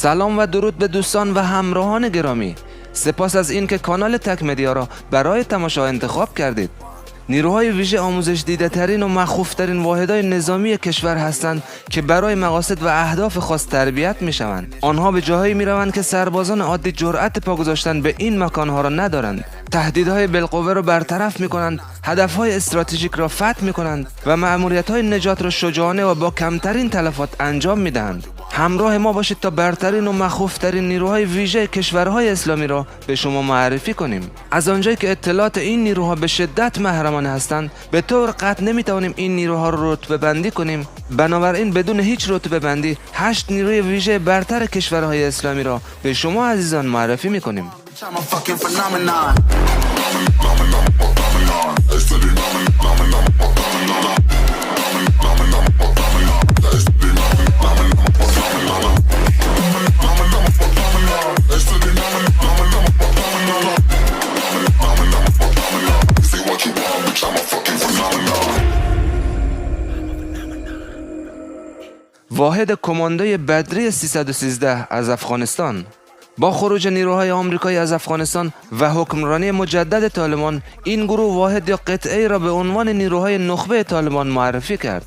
سلام و درود به دوستان و همراهان گرامی. سپاس از اینکه کانال تک مدیا را برای تماشا انتخاب کردید. نیروهای ویژه آموزش دیده ترین و مخوف ترین واحدهای نظامی کشور هستند که برای مقاصد و اهداف خاص تربیت می شوند. آنها به جاهایی می روند که سربازان عادی جرأت پا گذاشتن به این مکانها را ندارند. تهدیدهای بالقوه را برطرف می کنند، هدفهای استراتژیک را فتح می کنند و مأموریت‌های نجات را شجاعانه و با کمترین تلفات انجام می دهند. همراه ما باشید تا برترین و مخوفترین نیروهای ویژه کشورهای اسلامی را به شما معرفی کنیم. از آنجایی که اطلاعات این نیروها به شدت محرمانه هستند، به طور قطع نمیتوانیم این نیروها را رتبه بندی کنیم. بنابراین بدون هیچ رتبه بندی 8 نیروی ویژه برتر کشورهای اسلامی را به شما عزیزان معرفی میکنیم. واحد کماندوی بدری 313 از افغانستان. با خروج نیروهای آمریکایی از افغانستان و حکمرانی مجدد طالبان، این گروه واحد یا قطعه را به عنوان نیروهای نخبه طالبان معرفی کرد.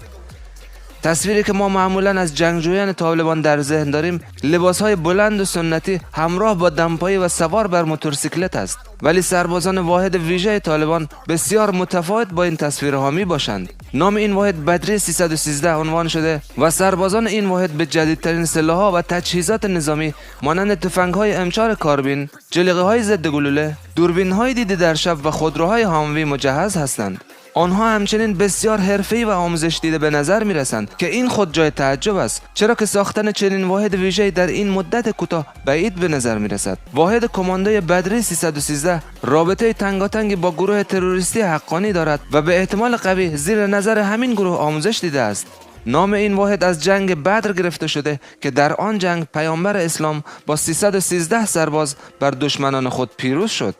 تصویری که ما معمولا از جنگجویان طالبان در ذهن داریم، لباسهای بلند و سنتی همراه با دمپایی و سوار بر موتورسیکلت است، ولی سربازان واحد ویژه طالبان بسیار متفاوت با این تصویرها می باشند. نام این واحد بدری 313 عنوان شده و سربازان این واحد به جدیدترین سلاح‌ها و تجهیزات نظامی مانند تفنگ‌های امچار کاربین، جلیقه‌های ضد گلوله، دوربین‌های دید در شب و خودروهای هاموی مجهز هستند. آنها همچنین بسیار حرفه‌ای و آموزش دیده به نظر می‌رسند که این خود جای تعجب است، چرا که ساختن چنین واحد ویژه‌ای در این مدت کوتاه بعید به نظر می‌رسد. واحد کماندوی بدری 313 رابطه تنگاتنگی با گروه تروریستی حقانی دارد و به احتمال قوی زیر نظر همین گروه آموزش دیده است. نام این واحد از جنگ بدر گرفته شده که در آن جنگ پیامبر اسلام با 313 سرباز بر دشمنان خود پیروز شد.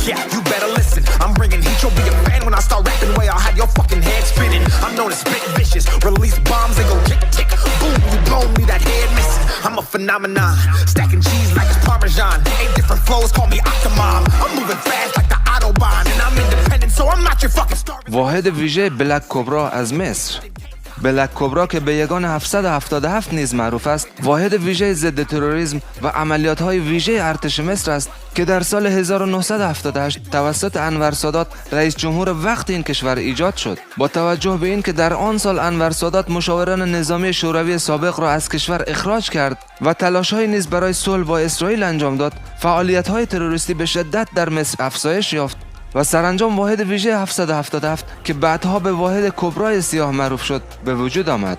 Yeah, you better listen. I'm bringing heat. You'll be a fan when I start rapping. Way I'll have your fucking head spinning. I'm known as spit vicious. Release bombs and go tick tick. Boom, you blow me that head missing. I'm a phenomenon. Stacking cheese like it's Parmesan. 8 different flows, call me Octomom. I'm moving fast like the Autobahn, and I'm independent, so I'm not your fucking star. واحد ویژه بلک کبرا از مصر. بلک کبرا که به یگان 777 نیز معروف است، واحد ویژه ضد تروریسم و عملیات‌های ویژه ارتش مصر است که در سال 1978 توسط انور سادات رئیس جمهور وقت این کشور ایجاد شد. با توجه به اینکه در آن سال انور سادات مشاوران نظامی شوروی سابق را از کشور اخراج کرد و تلاش‌های نیز برای صلح با اسرائیل انجام داد، فعالیت‌های تروریستی به شدت در مصر افزایش یافت و سرانجام واحد ویژه 777 که بعدها به واحد کبرای سیاه معروف شد به وجود آمد.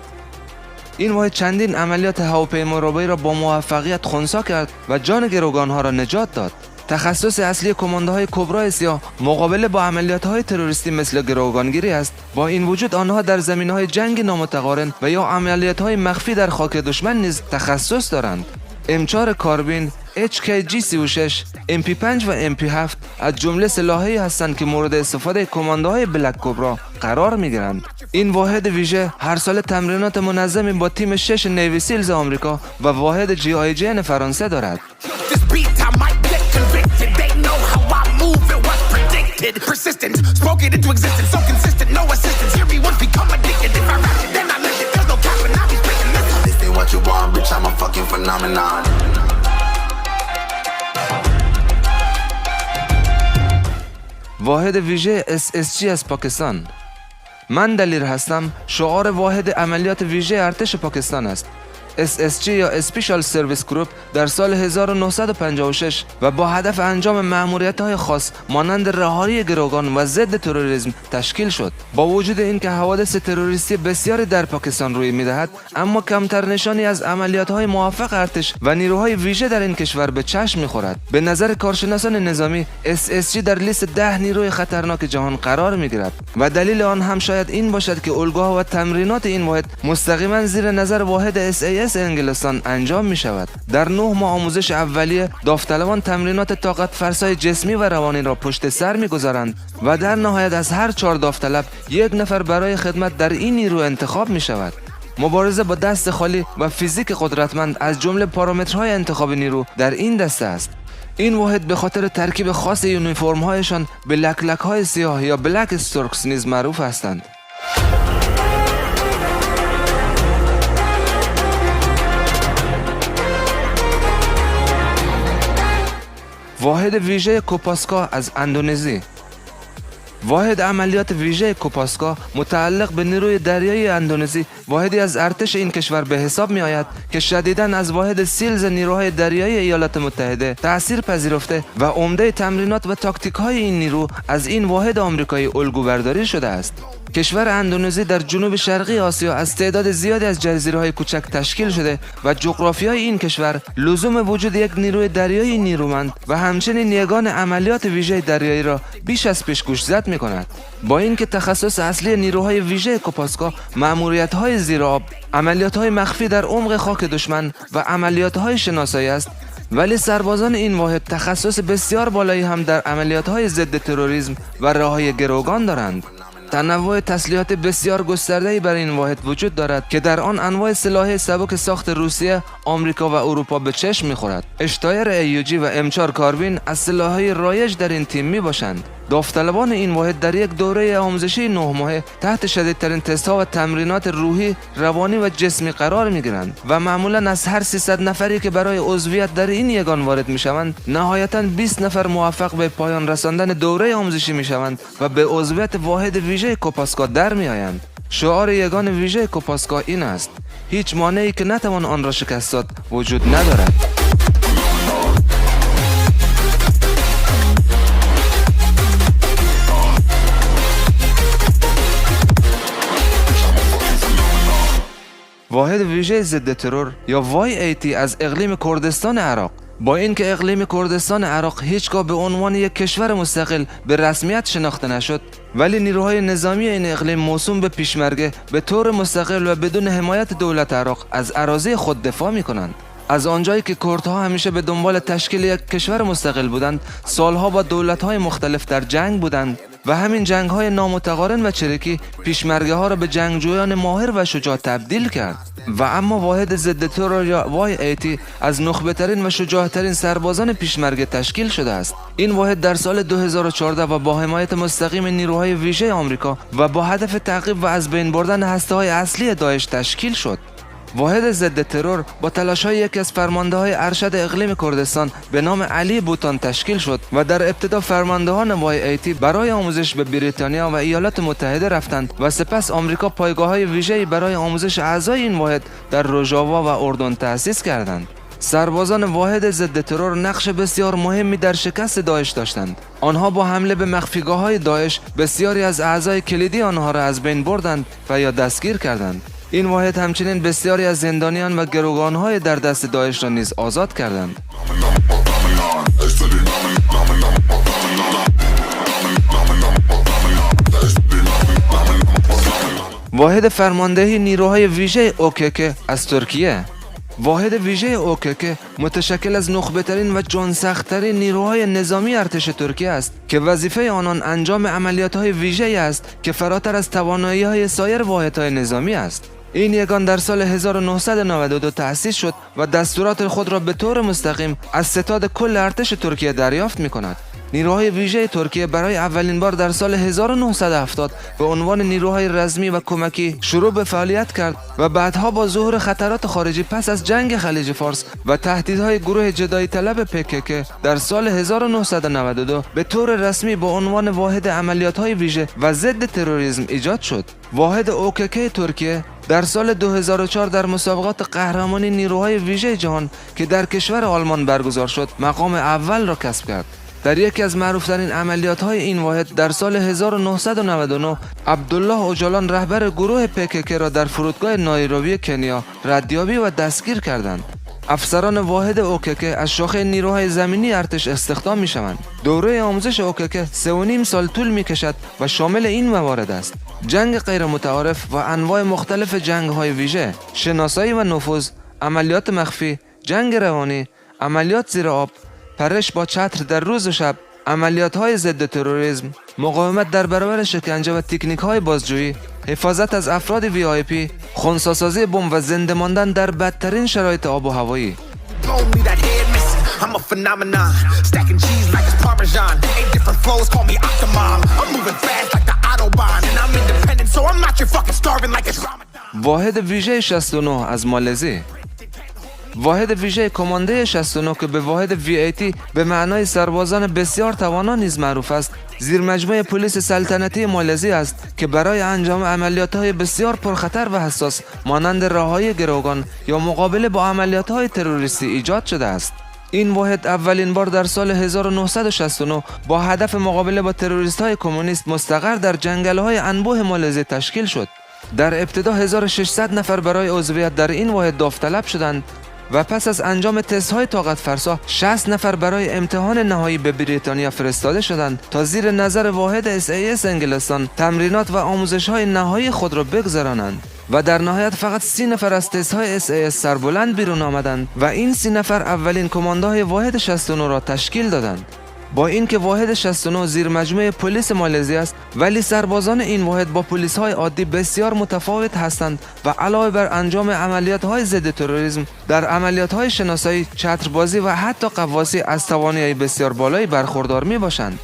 این واحد چندین عملیات هواپیمابری را با موفقیت خنثی کرد و جان گروگانها را نجات داد. تخصص اصلی کماندوهای کبرای سیاه مقابله با عملیات‌های تروریستی مثل گروگانگیری است. با این وجود آنها در زمینه‌های جنگ نامتقارن و یا عملیات‌های مخفی در خاک دشمن نیز تخصص دارند. امچار کاربین، HKG-36، MP5 و MP7 از جمله سلاحی هستند که مورد استفاده کماندوهای بلک کبرا قرار می‌گیرند. این واحد ویژه هر سال تمرینات منظمی با تیم 6 نیوی سیلز آمریکا و واحد GIJN فرانسه دارد. واحد ویژه SSG از پاکستان. من دلیر هستم شعار واحد عملیات ویژه ارتش پاکستان است. SSG یا Special Service Group در سال 1956 و با هدف انجام مأموریت‌های خاص مانند رهایی گروگان و ضد تروریسم تشکیل شد. با وجود اینکه حوادث تروریستی بسیاری در پاکستان روی می‌دهد، اما کمتر نشانی از عملیات‌های موفق ارتش و نیروهای ویژه در این کشور به چشم می‌خورد. به نظر کارشناسان نظامی، SSG در لیست 10 نیروی خطرناک جهان قرار می‌گیرد و دلیل آن هم شاید این باشد که الگوها و تمرینات این واحد مستقیما زیر نظر واحد SAS انگلستان انجام می شود. در 9 ماه آموزش اولیه، داوطلبان تمرینات طاقت فرسای جسمی و روانی را پشت سر می گذارند و در نهایت از هر 4 داوطلب 1 نفر برای خدمت در این نیرو انتخاب می شود. مبارزه با دست خالی و فیزیک قدرتمند از جمله پارامترهای انتخاب نیرو در این دسته است. این واحد به خاطر ترکیب خاص یونیفرم‌هایشان به لک‌لک‌های سیاه یا بلک استروکس نیز معروف هستند. واحد ویژه کوپاسکا از اندونزی. واحد عملیات ویژه کوپاسکا متعلق به نیروی دریایی اندونزی واحدی از ارتش این کشور به حساب می آید که شدیداً از واحد سیلز نیروهای دریایی ایالات متحده تأثیر پذیرفته و عمده تمرینات و تاکتیک های این نیرو از این واحد آمریکایی الگو برداری شده است. کشور اندونزی در جنوب شرقی آسیا از تعداد زیادی از جزیره‌های کوچک تشکیل شده و جغرافیای این کشور لزوم وجود یک نیروی دریایی نیرومند و همچنین یگان عملیات ویژه دریایی را بیش از پیش گوشزد می‌کند. با اینکه تخصص اصلی نیروهای ویژه کوپاسکا مأموریت‌های زیر آب، عملیات‌های مخفی در عمق خاک دشمن و عملیات‌های شناسایی است، ولی سربازان این واحد تخصص بسیار بالایی هم در عملیات‌های ضد تروریسم و راه‌های گروگان دارند. تنوع تسلیحات بسیار گسترده‌ای بر این واحد وجود دارد که در آن انواع سلاح سبک ساخت روسیه، آمریکا و اروپا به چشم می‌خورد. اشتایر AUG و M4 کاربین از سلاح‌های رایج در این تیم میباشند. داوطلبان این واحد در یک دوره آموزشی 9 ماهه تحت شدیدترین تست‌ها و تمرینات روحی، روانی و جسمی قرار می‌گیرند و معمولاً از هر 300 نفری که برای عضویت در این یگان وارد می‌شوند، نهایتاً 20 نفر موفق به پایان رساندن دوره آموزشی می‌شوند و به عضویت واحد ویژه کوپاسکا در می‌آیند. شعار یگان ویژه کوپاسکا این است: هیچ مانعی که نتوان آن را شکست داد وجود ندارد. واحد ویژه ضد ترور یا YAT از اقلیم کردستان عراق. با اینکه اقلیم کردستان عراق هیچگاه به عنوان یک کشور مستقل به رسمیت شناخته نشد، ولی نیروهای نظامی این اقلیم موسوم به پیشمرگه به طور مستقل و بدون حمایت دولت عراق از اراضی خود دفاع می‌کنند. از آنجایی که کردها همیشه به دنبال تشکیل یک کشور مستقل بودند، سالها با دولت‌های مختلف در جنگ بودند و همین جنگ‌های نامتقارن و چریکی پیشمرگه‌ها را به جنگجویان ماهر و شجاع تبدیل کرد. و اما واحد ضد ترور یا YAT از نخبه‌ترین و شجاع‌ترین سربازان پیشمرگه تشکیل شده است. این واحد در سال 2014 و با حمایت مستقیم نیروهای ویژه آمریکا و با هدف تعقیب و از بین بردن هسته‌های اصلی داعش تشکیل شد. واحد ضد ترور با تلاش‌های یکی از فرمانده‌های ارشد اقلیم کردستان به نام علی بوتان تشکیل شد و در ابتدا فرماندهان YAT برای آموزش به بریتانیا و ایالات متحده رفتند و سپس آمریکا پایگاه‌های ویژه‌ای برای آموزش اعضای این واحد در روژاوا و اردن تأسیس کردند. سربازان واحد ضد ترور نقش بسیار مهمی در شکست داعش داشتند. آنها با حمله به مخفیگاه‌های داعش بسیاری از اعضای کلیدی آنها را از بین بردند و یا دستگیر کردند. این واحد همچنین بسیاری از زندانیان و گروگان‌های در دست داعش را نیز آزاد کردند. واحد فرماندهی نیروهای ویژه OKK از ترکیه. واحد ویژه OKK متشکل از نخبه‌ترین و جانسخت‌ترین نیروهای نظامی ارتش ترکیه است که وظیفه آنان انجام عملیات‌های ویژه‌ای است که فراتر از توانایی‌های سایر واحدهای نظامی است. این یگان در سال 1992 تأسیس شد و دستورات خود را به طور مستقیم از ستاد کل ارتش ترکیه دریافت می‌کند. نیروهای ویژه ترکیه برای اولین بار در سال 1970 به عنوان نیروهای رزمی و کمکی شروع به فعالیت کرد و بعدها با ظهور خطرات خارجی پس از جنگ خلیج فارس و تهدیدهای گروه جدایی طلب PKK در سال 1992 به طور رسمی با عنوان واحد عملیات‌های ویژه و ضد تروریسم ایجاد شد. واحد OKK ترکیه در سال 2004 در مسابقات قهرمانی نیروهای ویژه جهان که در کشور آلمان برگزار شد مقام اول را کسب کرد. در یکی از معروفترین عملیات‌های این واحد در سال 1999 عبدالله اوجالان رهبر گروه PKK را در فرودگاه نایروبی کنیا ردیابی و دستگیر کردند. افسران واحد OKK از شاخه نیروهای زمینی ارتش استخدام می‌شوند. دوره آموزش OKK 3.5 سال طول می‌کشد و شامل این موارد است: جنگ غیر متعارف و انواع مختلف جنگ‌های ویژه، شناسایی و نفوذ، عملیات مخفی، جنگ روانی، عملیات زیر آب، پرش با چتر در روز و شب، عملیات‌های ضد تروریسم، مقاومت در برابر شکنجه و تکنیک‌های بازجویی، حفاظت از افراد VIP، خنثی‌سازی بمب و زنده ماندن در بدترین شرایط آب و هوایی. I'm a phenomenon, stacking cheese like it's Parmesan. 8 different flows, call me Octomom. I'm moving fast like the Autobahn, and I'm independent, so I'm not your fucking starving like it's Ramadan. واحد ویژه 69 از مالزی. واحد ویژه کمانده 69 که به واحد VAT به معنای سربازان بسیار توانا نیز معروف است، زیر مجموعه پلیس سلطنتی مالزی است که برای انجام عملیات‌های بسیار پرخطر و حساس مانند رهایی گروگان یا مقابله با عملیات‌های تروریستی ایجاد شده است. این واحد اولین بار در سال 1969 با هدف مقابله با تروریست‌های کمونیست مستقر در جنگل‌های انبوه مالزی تشکیل شد. در ابتدا 1600 نفر برای عضویت در این واحد داوطلب شدند و پس از انجام تست‌های طاقت فرسا 60 نفر برای امتحان نهایی به بریتانیا فرستاده شدند تا زیر نظر واحد SAS انگلستان تمرینات و آموزش‌های نهایی خود را بگذرانند و در نهایت فقط 30 نفر از تست‌های SAS سربلند بیرون آمدند و این 30 نفر اولین کماندوهای واحد 69 را تشکیل دادند. با اینکه واحد 69 زیر مجموعه پلیس مالزی است، ولی سربازان این واحد با پلیس‌های عادی بسیار متفاوت هستند و علاوه بر انجام عملیات‌های ضد تروریسم، در عملیات‌های شناسایی، چتربازی و حتی غواصی از توانایی بسیار بالایی برخوردار می‌باشند.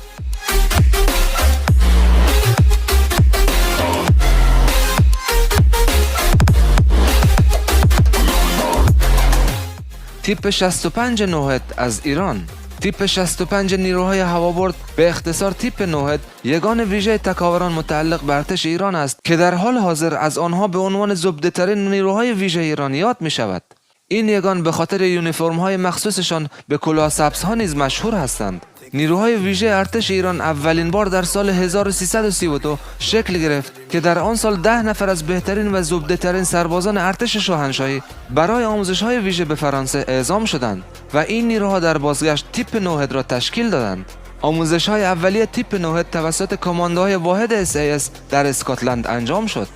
تیپ 65 نوحد از ایران. تیپ 65 نیروهای هوابرد، به اختصار تیپ نوحد، یگان ویژه تکاوران متعلق به ارتش ایران است که در حال حاضر از آنها به عنوان زبده‌ترین نیروهای ویژه ایران یاد می شود. این یگان به خاطر یونیفرم‌های مخصوصشان به کلاه سبزها نیز مشهور هستند. نیروهای ویژه ارتش ایران اولین بار در سال 1332 شکل گرفت که در آن سال 10 نفر از بهترین و زبده‌ترین سربازان ارتش شاهنشاهی برای آموزش‌های ویژه به فرانسه اعزام شدند و این نیروها در بازگشت تیپ نوحد را تشکیل دادند. آموزش‌های اولیه تیپ نوحد توسط کماندوهای واحد SAS در اسکاتلند انجام شد.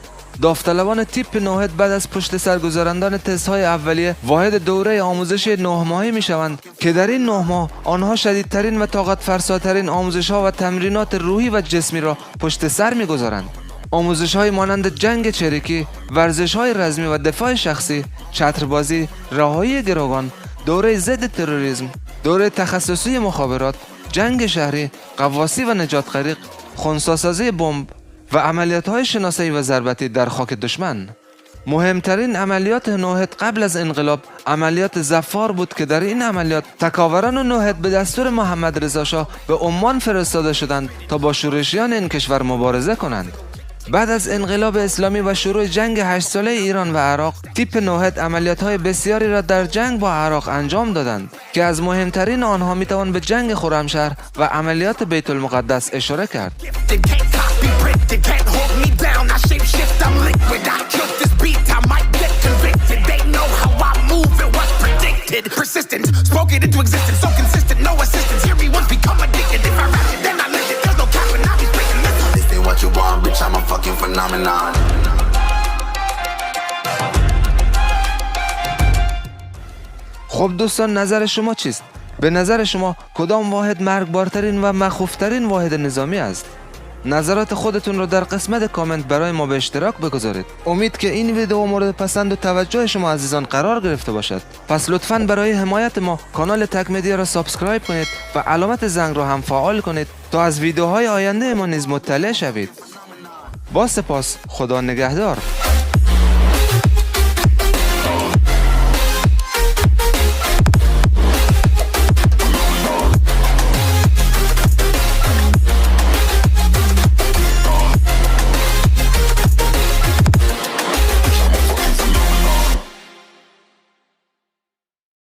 داوطلبان تیپ نوحد بعد از پشت سر گذراندن تست‌های اولیه وارد دوره آموزشی 9 ماهه می‌شوند که در این 9 ماه آنها شدیدترین و طاقت فرساترین آموزش‌ها و تمرینات روحی و جسمی را پشت سر می‌گذارند. آموزش‌های مانند جنگ چریکی، ورزش‌های رزمی و دفاع شخصی، چتربازی، رهایی گروگان، دوره ضد تروریسم، دوره تخصصی مخابرات، جنگ شهری، غواصی و نجات غریق، خنثی‌سازی بمب و عملیات‌های شناسایی و ضربتی در خاک دشمن. مهمترین عملیات نوحد قبل از انقلاب عملیات ظفار بود که در این عملیات تکاوران نوحد به دستور محمد رضا شاه به عمان فرستاده شدند تا با شورشیان این کشور مبارزه کنند. بعد از انقلاب اسلامی و شروع جنگ 8 ساله ایران و عراق، تیپ نوحد عملیات‌های بسیاری را در جنگ با عراق انجام دادند که از مهمترین آنها میتوان به جنگ خرمشهر و عملیات بیت المقدس اشاره کرد. خب دوستان، نظر شما چیست؟ به نظر شما کدام واحد مرگبارترین و مخوفترین واحد نظامی است؟ نظرات خودتون رو در قسمت کامنت برای ما به اشتراک بگذارید. امید که این ویدیو مورد پسند و توجه شما عزیزان قرار گرفته باشد. پس لطفاً برای حمایت ما کانال تک مدیا را سابسکرایب کنید و علامت زنگ را هم فعال کنید تا از ویدیوهای آینده ما نیز مطلع شوید. با سپاس، خدا نگهدار.